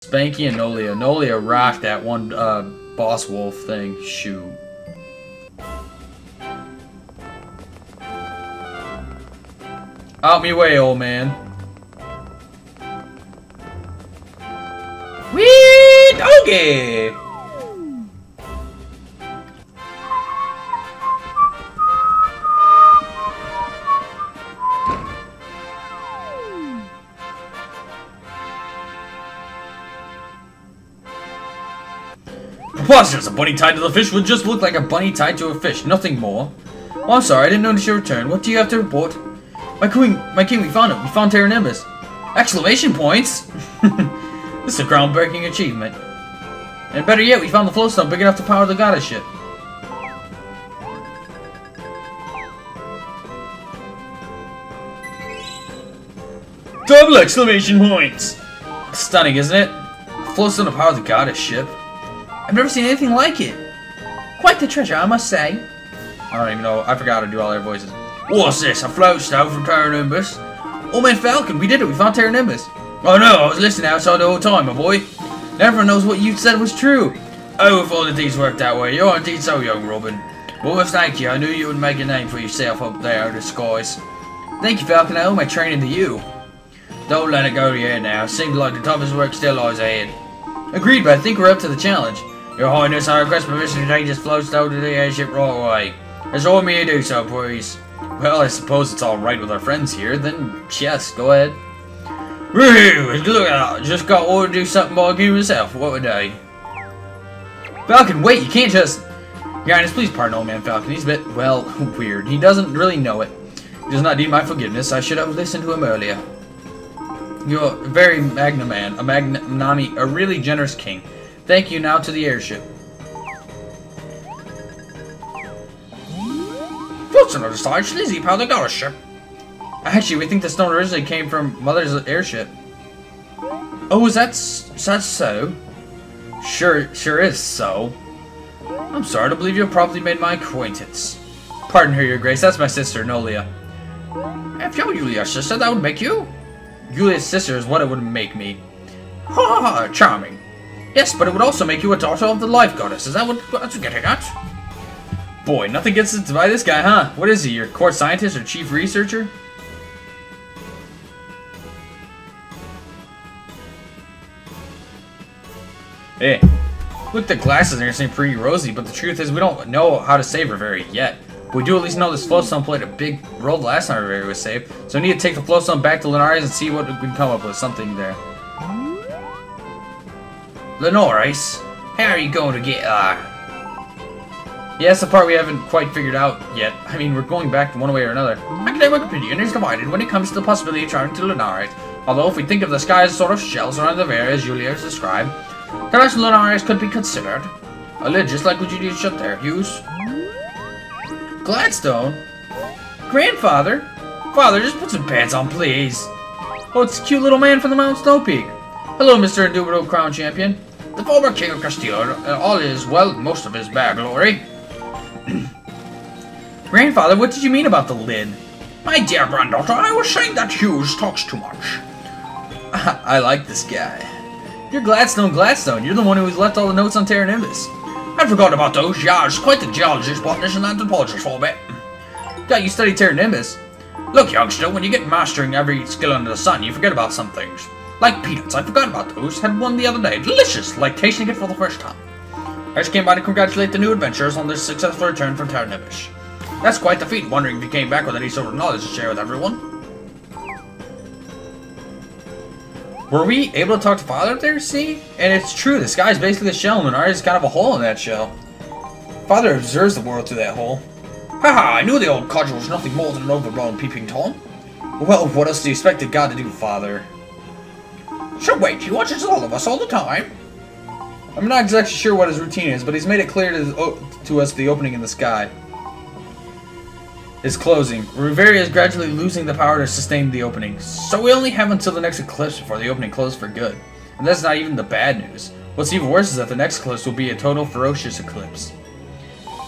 Spanky and Nolia. Nolia rocked that one boss wolf thing. Shoot. Out me way, old man. Wee doggy! Preposterous! A bunny tied to the fish would just look like a bunny tied to a fish, nothing more. Oh, I'm sorry, I didn't notice your return. What do you have to report? My king, we found him. We found Terra Nimbus. Exclamation points! This is a groundbreaking achievement. And better yet, we found the Floatstone big enough to power the goddess ship. Double exclamation points! Stunning, isn't it? Floatstone to power the goddess ship. I've never seen anything like it. Quite the treasure, I must say. I don't even know. I forgot how to do all their voices. What's this? A Floatstone from Terra Nimbus? Oh man, Falcon, we did it. We found Terra Nimbus. Oh no, I was listening outside the whole time, my boy. Never knows what you said was true. Oh, if all the things worked that way. You're indeed so young, Robin. Well, thank you. I knew you would make a name for yourself up there in the skies. Thank you, Falcon. I owe my training to you. Don't let it go to your head now. Seems like the toughest work still lies ahead. Agreed, but I think we're up to the challenge. Your Highness, I request permission to take this Floatstone to the airship right away. Assure me you do so, please. Well, I suppose it's alright with our friends here, then yes, go ahead. Woohoo! Look at that! Just got ordered to do something by the himself. What a day. Falcon, wait, you can't just... Your Highness, please pardon old man Falcon. He's a bit, well, weird. He doesn't really know it. He does not need my forgiveness. I should have listened to him earlier. You're a very magna-man, a really generous king. Thank you now to the airship. Floatstone on the side, Slizzy power the goddess ship. Actually, we think the stone originally came from Mother's airship. Oh, is that so? Sure is so. I'm sorry to believe you have probably made my acquaintance. Pardon her, your grace. That's my sister, Nolia. If you're Julia's sister, that would make you. Julia's sister is what it would make me. Ha ha ha! Charming. Yes, but it would also make you a daughter of the life goddess. Is that what you're getting at? Boy, nothing gets into by this guy, huh? What is he, your court scientist or chief researcher? Hey, look, the glasses are seem pretty rosy, but the truth is we don't know how to save her very yet. We do at least know this Floatstone played a big role last time Rivera was saved, so we need to take the Floatstone back to Linares and see what we can come up with. Something there. Linares, how are you going to get there? Yeah, that's the part we haven't quite figured out yet. I mean, we're going back one way or another. Academic opinion is divided when it comes to the possibility of traveling to Linares. Although, if we think of the sky as sort of shells around the area, as Julia has described, perhaps Linares could be considered. Just like what you did shut there, Hughes. Gladstone? Grandfather? Father, just put some pants on, please. Oh, it's a cute little man from the Mount Snow Peak. Hello, Mr. Indubitable Crown Champion. The former King of Castile, all is, well, most of his bad glory. Grandfather, what did you mean about the lid? My dear granddaughter, I was saying that Hughes talks too much. I like this guy. You're Gladstone. You're the one who's left all the notes on Terra Nimbus. I forgot about those. Yeah, I was quite the geologist, botanist, and anthropologist for a bit. Yeah, you studied Terra Nimbus. Look, youngster, when you get mastering every skill under the sun, you forget about some things. Like peanuts, I forgot about those. Had one the other day. Delicious, like tasting it for the first time. I just came by to congratulate the new adventurers on their successful return from Terra Nimbus. That's quite the feat, wondering if you came back with any sort of knowledge to share with everyone. Were we able to talk to Father up there, see? And it's true, the sky is basically a shell, and ours is kind of a hole in that shell. Father observes the world through that hole. Haha, I knew the old cudgel was nothing more than an overblown peeping Tom. Well, what else do you expect God to do, Father? So wait, he watches all of us all the time? I'm not exactly sure what his routine is, but he's made it clear to us the opening in the sky is closing. Riveria is gradually losing the power to sustain the opening, so we only have until the next eclipse before the opening closes for good. And that's not even the bad news. What's even worse is that the next eclipse will be a total ferocious eclipse.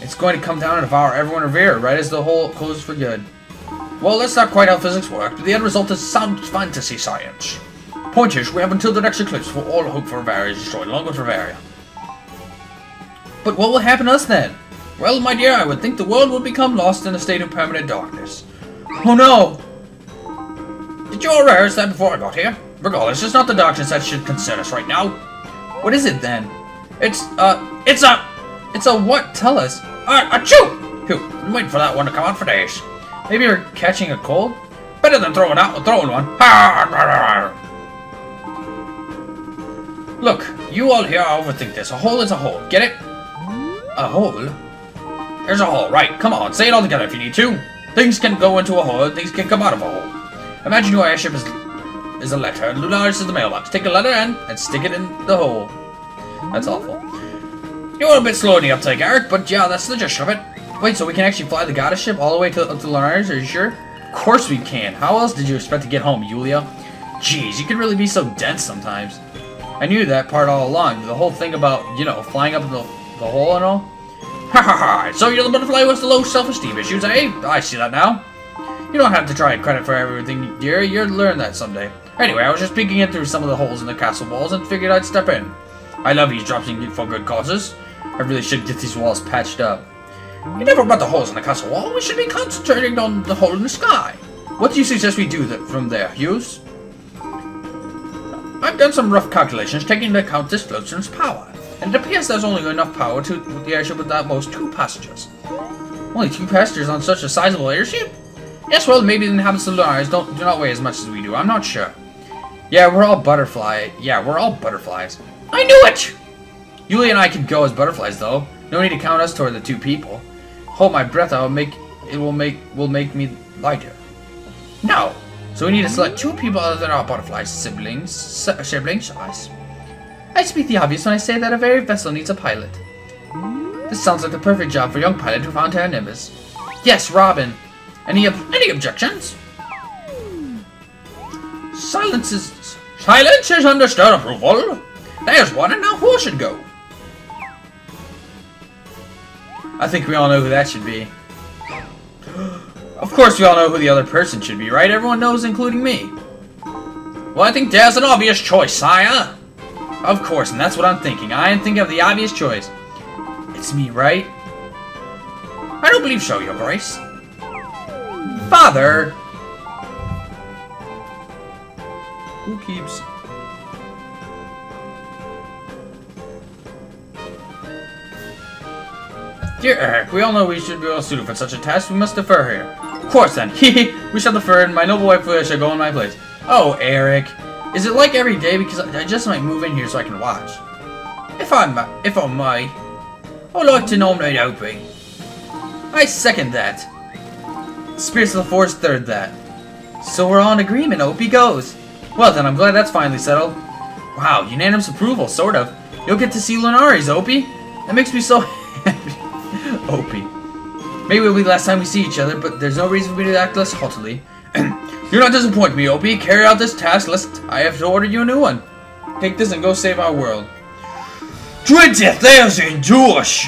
It's going to come down and devour everyone in Riveria right as the hole closes for good. Well, that's not quite how physics work, but the end result is sound fantasy science. Point is, we have until the next eclipse for all hope for Bavaria is destroyed, along with Bavaria. But what will happen to us then? Well, my dear, I would think the world would become lost in a state of permanent darkness. Oh no! Did you all realize that before I got here? Regardless, it's not the darkness that should concern us right now. What is it then? It's a what? Tell us. Achoo! Phew, been waiting for that one to come out for days. Maybe you're catching a cold? Better than throwing one. Look, you all here overthink this. A hole is a hole. Get it? A hole? There's a hole, right. Come on, say it all together if you need to. Things can go into a hole, things can come out of a hole. Imagine your airship is a letter, and Lunaris is the mailbox. Take a letter and stick it in the hole. That's awful. You're a bit slow in the uptake, Eric, but yeah, that's the gist of it. Wait, so we can actually fly the goddess ship all the way to Lunaris, are you sure? Of course we can. How else did you expect to get home, Yulia? Jeez, you can really be so dense sometimes. I knew that part all along. The whole thing about, you know, flying up the hole and all. Ha ha ha! So you're the butterfly with the low self-esteem issues, eh? I see that now. You don't have to try and credit for everything, dear. You'll learn that someday. Anyway, I was just peeking in through some of the holes in the castle walls and figured I'd step in. I love eavesdropping for good causes. I really should get these walls patched up. You never about the holes in the castle wall. We should be concentrating on the hole in the sky. What do you suggest we do from there, Hughes? I've done some rough calculations taking into account this Floatstone's power. And it appears there's only enough power to the airship with at most 2 passengers. Only 2 passengers on such a sizable airship? Yes, well, maybe the inhabitants of Lunaris do not weigh as much as we do. I'm not sure. Yeah, we're all butterflies. I knew it! Yulia and I can go as butterflies, though. No need to count us toward the 2 people. Hold my breath, will make me lighter. No. So we need to select 2 people other than our butterfly siblings. Size. I speak the obvious when I say that a very vessel needs a pilot. This sounds like the perfect job for a young pilot who found Terra Nimbus. Yes, Robin. Any objections? Silence is understood approval. There's one, and now who should go? I think we all know who that should be. Of course we all know who the other person should be, right? Everyone knows, including me. Well, I think there's an obvious choice, sire. Of course, and that's what I'm thinking. I am thinking of the obvious choice. It's me, right? I don't believe so, Your Grace. Father! Who keeps... Dear Eric, we all know we should be well suited for such a task. We must defer here. Of course then. We shall defer, and my noble wife shall go in my place. Oh, Eric. Is it like every day? Because I just might move in here so I can watch. If I may, I'd like to nominate Opie. I second that. Spirits of the Force third that. So we're all in agreement. Opie goes. Well then, I'm glad that's finally settled. Wow, unanimous approval, sort of. You'll get to see Lunaris, Opie. That makes me so happy. Opie. Maybe it'll be the last time we see each other, but there's no reason for me to act less haughtily. Do not disappoint me, Opie. Carry out this task, lest I have to order you a new one. Take this and go save our world. 20,000 Josh!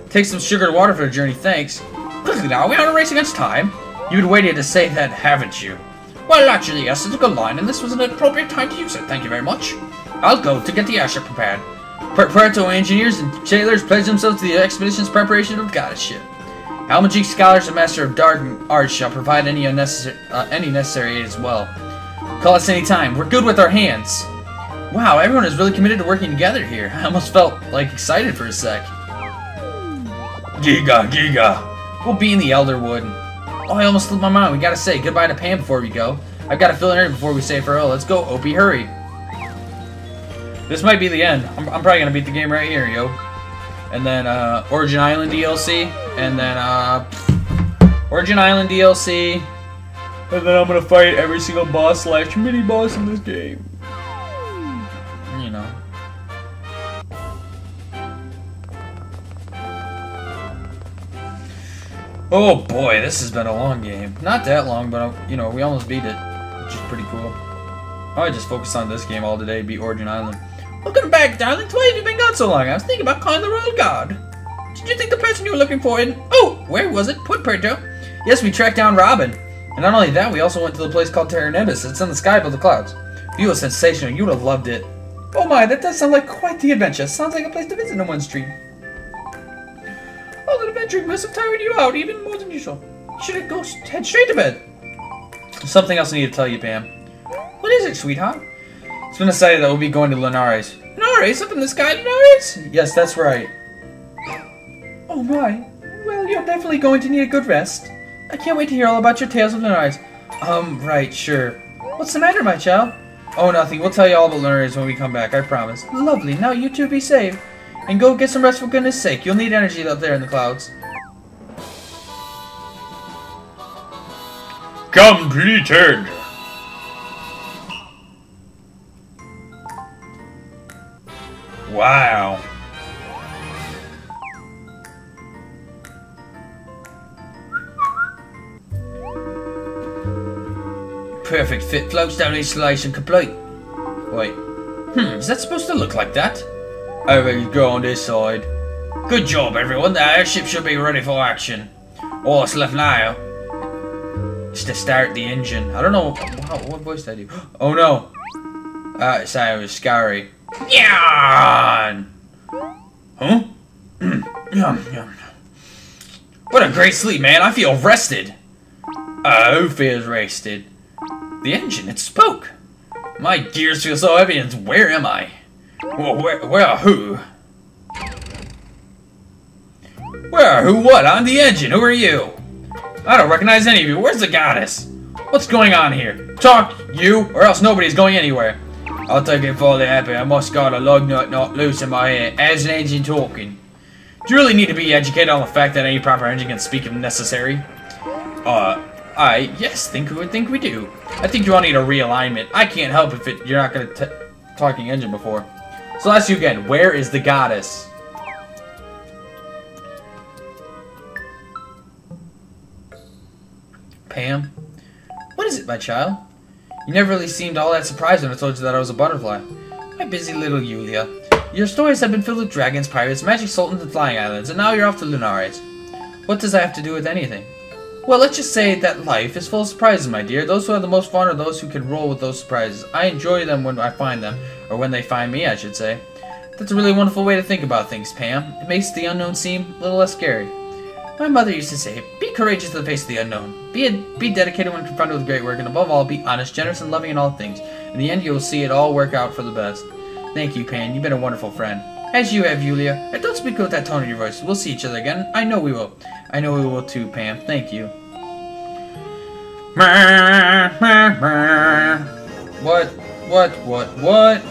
Take some sugared water for the journey, thanks. Quickly now, we aren't racing against time. You'd waited to say that, haven't you? Well, actually, yes, it's a good line, and this was an appropriate time to use it. Thank you very much. I'll go to get the airship prepared. Puerto engineers and sailors pledge themselves to the expedition's preparation of the goddess ship. Almagic scholars and master of dark arts shall provide any necessary aid as well. Call us any time. We're good with our hands. Wow, everyone is really committed to working together here. I almost felt like excited for a sec. Giga. We'll be in the Elderwood. Oh, I almost slipped my mind. We gotta say goodbye to Pam before we go. I've got to fill in her before we say farewell. Let's go, Opie. Hurry. This might be the end. I'm probably gonna beat the game right here, yo. And then Origin Island DLC, and then Origin Island DLC, and then I'm gonna fight every single boss / mini boss in this game. You know. Oh boy, this has been a long game. Not that long, but you know, we almost beat it, which is pretty cool. I just focus on this game all today, beat Origin Island. Welcome back, darling. Why have you been gone so long? I was thinking about calling the royal guard. Did you think the person you were looking for in... Oh, where was it? Puerto. Yes, we tracked down Robin. And not only that, we also went to the place called Terra Nimbus. It's in the sky above the clouds. View was sensational. You would have loved it. Oh my, that does sound like quite the adventure. Sounds like a place to visit in one stream. All that adventuring must have tired you out, even more than usual. You should head straight to bed. There's something else I need to tell you, Pam. What is it, sweetheart? It's been decided that we'll be going to Linares. Linares? Up in the sky, Linares? Yes, that's right. Oh my. Well, you're definitely going to need a good rest. I can't wait to hear all about your tales of Linares. Right, sure. What's the matter, my child? Oh, nothing. We'll tell you all about Linares when we come back, I promise. Lovely. Now you two be safe. And go get some rest for goodness sake. You'll need energy up there in the clouds. Completed! Wow. Perfect fit. Floatstone installation complete. Wait. Is that supposed to look like that? Everything's go on this side. Good job, everyone. The airship should be ready for action. All that's left now is to start the engine. I don't know what voice did I do. Oh no. It sounded scary. Yeah. Huh? What a great sleep, man. I feel rested. Who feels rested? The engine, it spoke. My gears feel so heavy, and where am I? Well, where who? Where who what? I'm the engine. Who are you? I don't recognize any of you. Where's the goddess? What's going on here? Talk, you, or else nobody's going anywhere. I'll take it for the happy. I must got a lug nut not loose in my head. As an engine talking. Do you really need to be educated on the fact that any proper engine can speak if necessary? Yes, think we do. I think you all need a realignment. I can't help if you're not gonna talking engine before. So I'll ask you again, where is the goddess? Pam? What is it, my child? You never really seemed all that surprised when I told you that I was a butterfly. My busy little Yulia. Your stories have been filled with dragons, pirates, magic sultans, and flying islands, and now you're off to Linares. What does that have to do with anything? Well, let's just say that life is full of surprises, my dear. Those who have the most fun are those who can roll with those surprises. I enjoy them when I find them, or when they find me, I should say. That's a really wonderful way to think about things, Pam. It makes the unknown seem a little less scary. My mother used to say, be courageous in the face of the unknown. Be dedicated when confronted with great work, and above all, be honest, generous, and loving in all things. In the end, you will see it all work out for the best. Thank you, Pam. You've been a wonderful friend. As you have, Yulia. And don't speak with that tone in your voice. We'll see each other again. I know we will. I know we will too, Pam. Thank you. What?